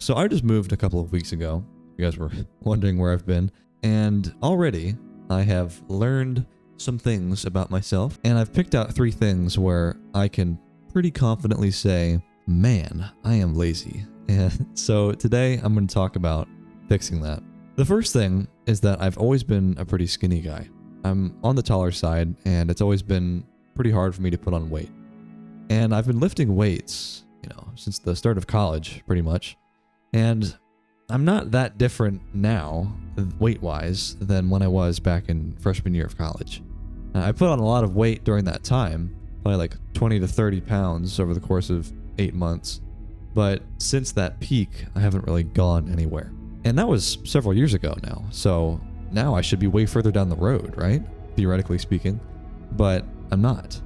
So I just moved a couple of weeks ago. You guys were wondering where I've been. And already I have learned some things about myself. And I've picked out 3 things where I can pretty confidently say, man, I am lazy. And so today I'm going to talk about fixing that. The first thing is that I've always been a pretty skinny guy. I'm on the taller side, and it's always been pretty hard for me to put on weight. And I've been lifting weights, since the start of college, pretty much. And I'm not that different now, weight-wise, than when I was back in freshman year of college. I put on a lot of weight during that time, probably like 20 to 30 pounds over the course of 8 months. But since that peak, I haven't really gone anywhere. And that was several years ago now. So now I should be way further down the road, right? Theoretically speaking. But I'm not.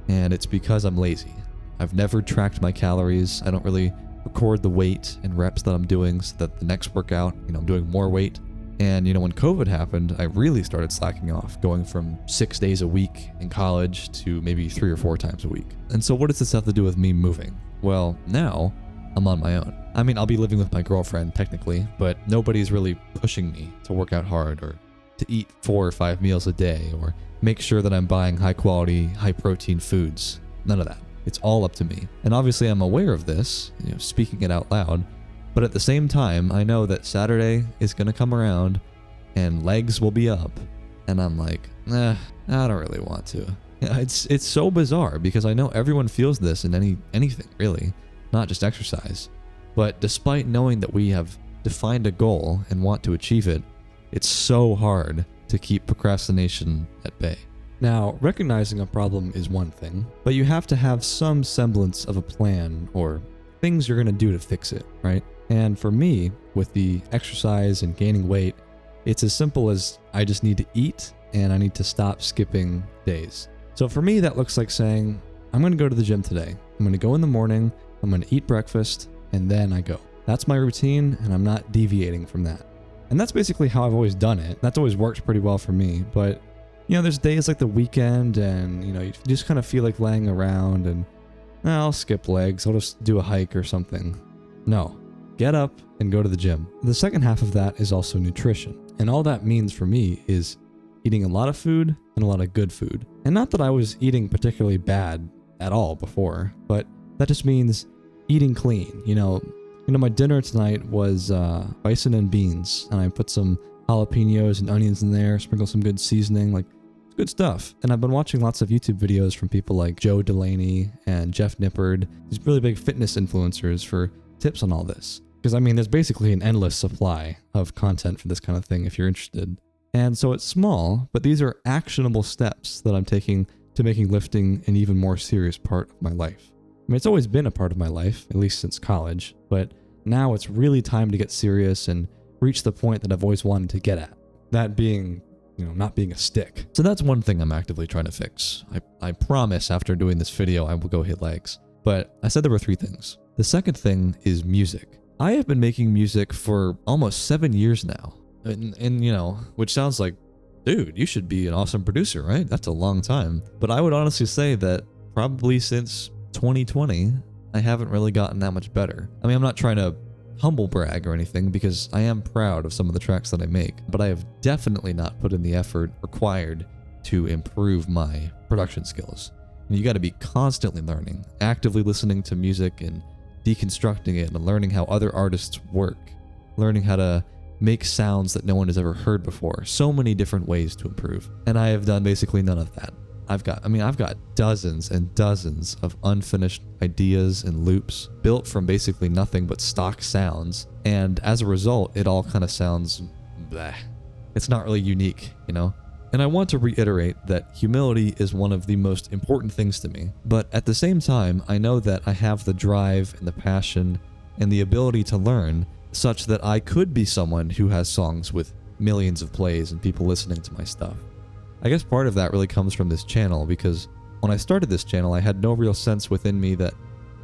And it's because I'm lazy. I've never tracked my calories. I don't really record the weight and reps that I'm doing so that the next workout, I'm doing more weight. And, when COVID happened, I really started slacking off, going from 6 days a week in college to maybe 3 or 4 times a week. And so what does this have to do with me moving? Well, now I'm on my own. I mean, I'll be living with my girlfriend technically, but nobody's really pushing me to work out hard or to eat 4 or 5 meals a day or make sure that I'm buying high quality, high protein foods. None of that. It's all up to me. And obviously I'm aware of this, speaking it out loud, but at the same time, I know that Saturday is going to come around and legs will be up. And I'm like, I don't really want to. It's so bizarre because I know everyone feels this in anything really, not just exercise. But despite knowing that we have defined a goal and want to achieve it, it's so hard to keep procrastination at bay. Now, recognizing a problem is one thing, but you have to have some semblance of a plan or things you're going to do to fix it, right? And for me, with the exercise and gaining weight, it's as simple as I just need to eat and I need to stop skipping days. So for me, that looks like saying, I'm going to go to the gym today. I'm going to go in the morning, I'm going to eat breakfast, and then I go. That's my routine, and I'm not deviating from that. And that's basically how I've always done it. That's always worked pretty well for me. But, there's days like the weekend and, you just kind of feel like laying around and I'll skip legs. I'll just do a hike or something. No. Get up and go to the gym. The second half of that is also nutrition. And all that means for me is eating a lot of food and a lot of good food. And not that I was eating particularly bad at all before, but that just means eating clean. My dinner tonight was bison and beans, and I put some jalapenos and onions in there, sprinkle some good seasoning, it's good stuff. And I've been watching lots of YouTube videos from people like Joe Delaney and Jeff Nippard, these really big fitness influencers, for tips on all this. Because there's basically an endless supply of content for this kind of thing if you're interested. And so it's small, but these are actionable steps that I'm taking to making lifting an even more serious part of my life. It's always been a part of my life, at least since college, but now it's really time to get serious and reach the point that I've always wanted to get at. That being, not being a stick. So that's one thing I'm actively trying to fix. I promise after doing this video, I will go hit legs. But I said there were 3 things. The second thing is music. I have been making music for almost 7 years now. And which sounds like, dude, you should be an awesome producer, right? That's a long time. But I would honestly say that probably since 2020, I haven't really gotten that much better. I'm not trying to humble brag or anything because I am proud of some of the tracks that I make, but I have definitely not put in the effort required to improve my production skills. You got to be constantly learning, actively listening to music and deconstructing it and learning how other artists work, learning how to make sounds that no one has ever heard before. So many different ways to improve. And I have done basically none of that. I've got dozens and dozens of unfinished ideas and loops built from basically nothing but stock sounds. And as a result, it all kind of sounds bleh. It's not really unique, And I want to reiterate that humility is one of the most important things to me. But at the same time, I know that I have the drive and the passion and the ability to learn such that I could be someone who has songs with millions of plays and people listening to my stuff. I guess part of that really comes from this channel because when I started this channel, I had no real sense within me that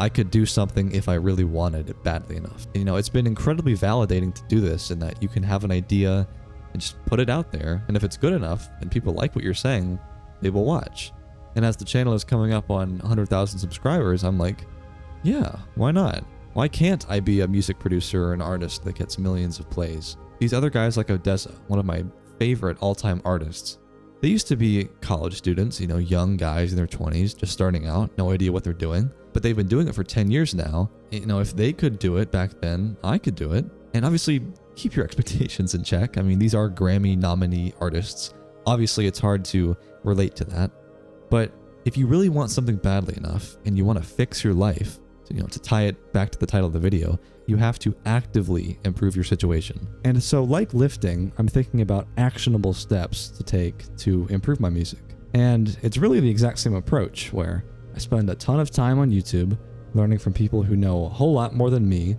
I could do something if I really wanted it badly enough. It's been incredibly validating to do this in that you can have an idea and just put it out there, and if it's good enough and people like what you're saying, they will watch. And as the channel is coming up on 100,000 subscribers, I'm like, yeah, why not? Why can't I be a music producer or an artist that gets millions of plays? These other guys like Odessa, one of my favorite all-time artists, they used to be college students, young guys in their 20s, just starting out, no idea what they're doing. But they've been doing it for 10 years now. If they could do it back then, I could do it. And obviously, keep your expectations in check. I mean, these are Grammy nominee artists. Obviously, it's hard to relate to that. But if you really want something badly enough and you want to fix your life, to tie it back to the title of the video, you have to actively improve your situation. And so, like lifting, I'm thinking about actionable steps to take to improve my music. And it's really the exact same approach where I spend a ton of time on YouTube learning from people who know a whole lot more than me,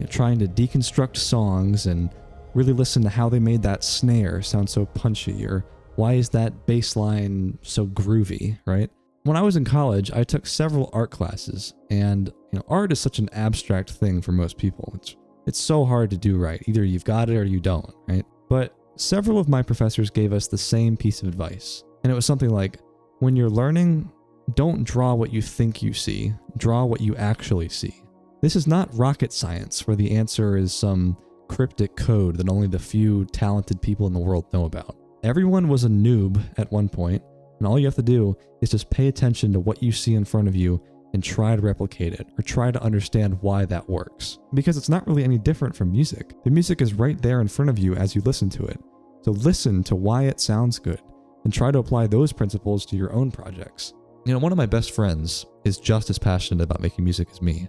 trying to deconstruct songs and really listen to how they made that snare sound so punchy, or why is that bass line so groovy, right? When I was in college, I took several art classes, and art is such an abstract thing for most people. It's so hard to do right. Either you've got it or you don't, right? But several of my professors gave us the same piece of advice, and it was something like, when you're learning, don't draw what you think you see, draw what you actually see. This is not rocket science where the answer is some cryptic code that only the few talented people in the world know about. Everyone was a noob at one point, and all you have to do is just pay attention to what you see in front of you and try to replicate it, or try to understand why that works. Because it's not really any different from music. The music is right there in front of you as you listen to it. So listen to why it sounds good, and try to apply those principles to your own projects. One of my best friends is just as passionate about making music as me,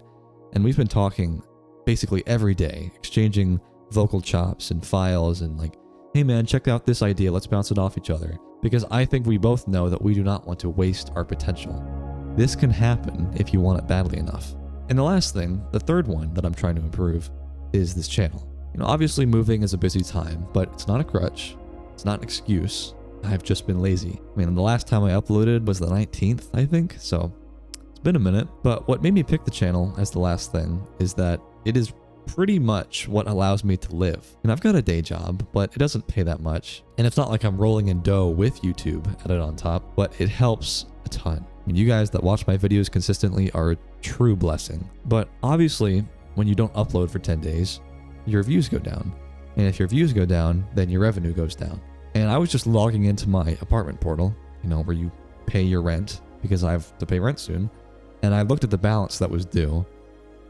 and we've been talking basically every day, exchanging vocal chops and files and like, hey man, check out this idea, let's bounce it off each other. Because I think we both know that we do not want to waste our potential. This can happen if you want it badly enough. And the last thing, the third one that I'm trying to improve, is this channel. Obviously moving is a busy time, but it's not a crutch, it's not an excuse. I've just been lazy. The last time I uploaded was the 19th, I think, so it's been a minute. But what made me pick the channel as the last thing is that it is pretty much what allows me to live. And I've got a day job, but it doesn't pay that much. And it's not like I'm rolling in dough with YouTube added on top, but it helps a ton. You guys that watch my videos consistently are a true blessing. But obviously, when you don't upload for 10 days, your views go down. And if your views go down, then your revenue goes down. And I was just logging into my apartment portal, where you pay your rent, because I have to pay rent soon. And I looked at the balance that was due,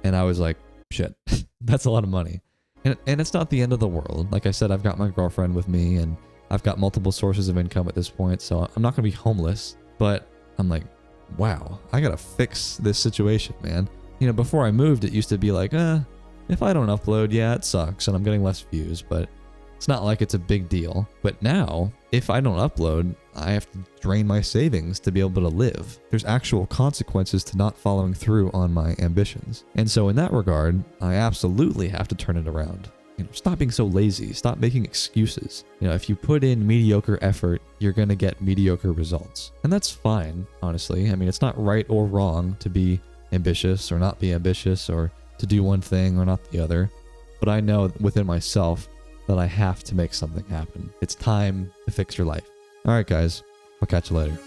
and I was like, shit, that's a lot of money. And it's not the end of the world. Like I said, I've got my girlfriend with me, and I've got multiple sources of income at this point, so I'm not going to be homeless. But I'm like, wow, I got to fix this situation, man. Before I moved, it used to be like, if I don't upload, yeah, it sucks, and I'm getting less views, but it's not like it's a big deal. But now, if I don't upload, I have to drain my savings to be able to live. There's actual consequences to not following through on my ambitions. And so in that regard, I absolutely have to turn it around. Stop being so lazy. Stop making excuses. If you put in mediocre effort, you're going to get mediocre results. And that's fine, honestly. It's not right or wrong to be ambitious or not be ambitious, or to do one thing or not the other. But I know within myself that I have to make something happen. It's time to fix your life. All right, guys. I'll catch you later.